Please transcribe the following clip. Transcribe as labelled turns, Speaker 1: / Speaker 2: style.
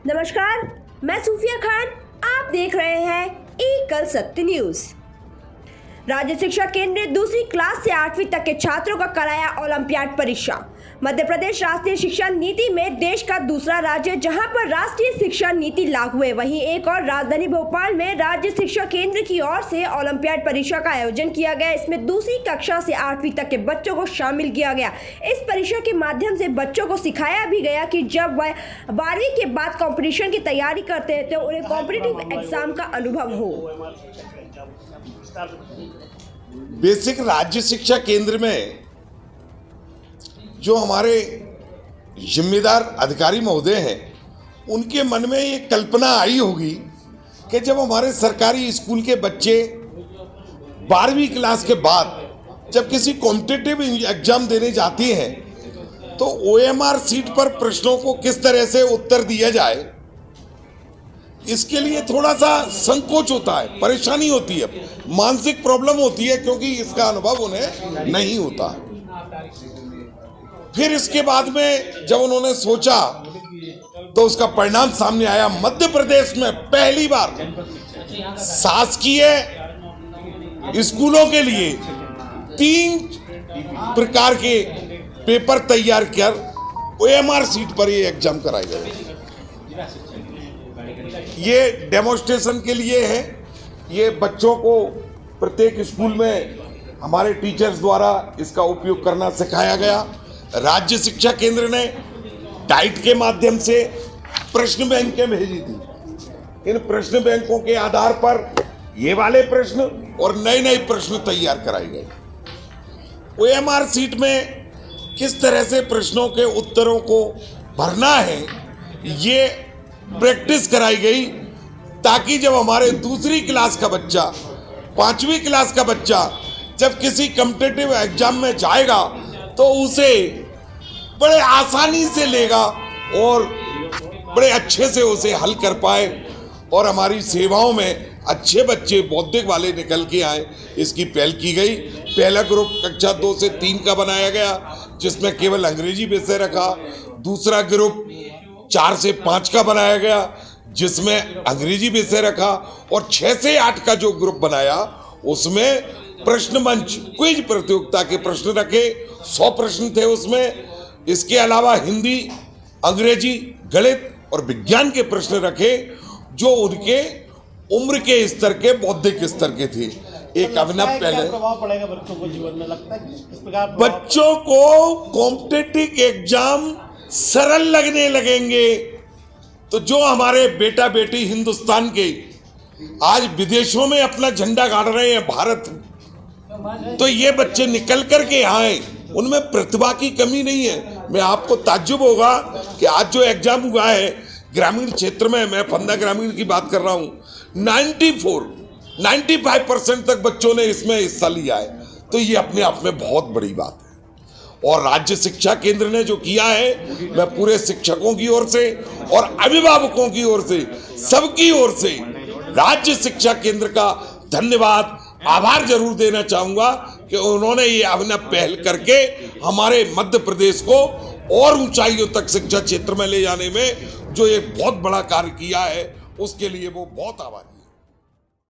Speaker 1: नमस्कार, मैं सूफिया खान। आप देख रहे हैं एकल सत्य न्यूज। राज्य शिक्षा केंद्र ने दूसरी क्लास से 8वीं तक के छात्रों का कराया ओलंपियाड परीक्षा। मध्य प्रदेश राष्ट्रीय शिक्षा नीति में देश का दूसरा राज्य जहां पर राष्ट्रीय शिक्षा नीति लागू है, वहीं एक और राजधानी भोपाल में राज्य शिक्षा केंद्र की ओर से ओलंपियाड परीक्षा का आयोजन किया गया। इसमें दूसरी कक्षा से 8वीं तक के बच्चों को शामिल किया गया। इस परीक्षा के माध्यम से बच्चों को सिखाया भी गया कि जब वह 12वीं के बाद कंपटीशन की तैयारी करते हैं तो उन्हें कॉम्पिटिटिव एग्जाम का अनुभव हो।
Speaker 2: बेसिक राज्य शिक्षा केंद्र में जो हमारे जिम्मेदार अधिकारी महोदय हैं, उनके मन में ये कल्पना आई होगी कि जब हमारे सरकारी स्कूल के बच्चे 12वीं क्लास के बाद जब किसी कॉम्पिटिटिव एग्जाम देने जाते हैं तो OMR सीट पर प्रश्नों को किस तरह से उत्तर दिया जाए, इसके लिए थोड़ा सा संकोच होता है, परेशानी होती है, मानसिक प्रॉब्लम होती है, क्योंकि इसका अनुभव उन्हें नहीं होता। फिर इसके बाद में जब उन्होंने सोचा तो उसका परिणाम सामने आया। मध्य प्रदेश में पहली बार शासकीय स्कूलों के लिए 3 प्रकार के पेपर तैयार कर OMR सीट पर ये एग्जाम कराए गए। ये डेमोन्स्ट्रेशन के लिए है। ये बच्चों को प्रत्येक स्कूल में हमारे टीचर्स द्वारा इसका उपयोग करना सिखाया गया। राज्य शिक्षा केंद्र ने डाइट के माध्यम से प्रश्न बैंकें भेजी थी। इन प्रश्न बैंकों के आधार पर ये वाले प्रश्न और नए नए प्रश्न तैयार कराए गए। OMR सीट में किस तरह से प्रश्नों के उत्तरों को भरना है, ये प्रैक्टिस कराई गई, ताकि जब हमारे दूसरी क्लास का बच्चा, 5वीं क्लास का बच्चा जब किसी कॉम्पिटिटिव एग्जाम में जाएगा तो उसे बड़े आसानी से लेगा और बड़े अच्छे से उसे हल कर पाए और हमारी सेवाओं में अच्छे बच्चे बौद्धिक वाले निकल के आए, इसकी पहल की गई। पहला ग्रुप कक्षा 2 से 3 का बनाया गया, जिसमें केवल अंग्रेजी विषय रखा। दूसरा ग्रुप 4 से 5 का बनाया गया, जिसमें अंग्रेजी विषय रखा। और 6 से 8 का जो ग्रुप बनाया उसमें प्रश्न मंच क्विज प्रतियोगिता के प्रश्न रखे। 100 प्रश्न थे उसमें। इसके अलावा हिंदी, अंग्रेजी, गणित और विज्ञान के प्रश्न रखे, जो उनके उम्र के स्तर के, बौद्धिक स्तर के थे। एक अभिनव पहले
Speaker 3: प्रभाव पड़ेगा बच्चों को जीवन में, लगता है किस प्रकार
Speaker 2: बच्चों को कॉम्पिटिटिव एग्जाम सरल लगने लगेंगे। तो जो हमारे बेटा बेटी हिंदुस्तान के आज विदेशों में अपना झंडा गाड़ रहे हैं भारत, तो ये बच्चे निकल करके आए, उनमें प्रतिभा की कमी नहीं है। मैं आपको ताज्जुब होगा कि आज जो एग्जाम हुआ है ग्रामीण क्षेत्र में, मैं फंदा ग्रामीण की बात कर रहा हूँ, 95% तक बच्चों ने इसमें हिस्सा लिया है। तो ये अपने आप में बहुत बड़ी बात है। और राज्य शिक्षा केंद्र ने जो किया है, मैं पूरे शिक्षकों की ओर से और अभिभावकों की ओर से, सबकी ओर से राज्य शिक्षा केंद्र का धन्यवाद, आभार जरूर देना चाहूंगा कि उन्होंने ये अभिनव पहल करके हमारे मध्य प्रदेश को और ऊंचाइयों तक शिक्षा क्षेत्र में ले जाने में जो एक बहुत बड़ा कार्य किया है, उसके लिए वो बहुत आभारी है।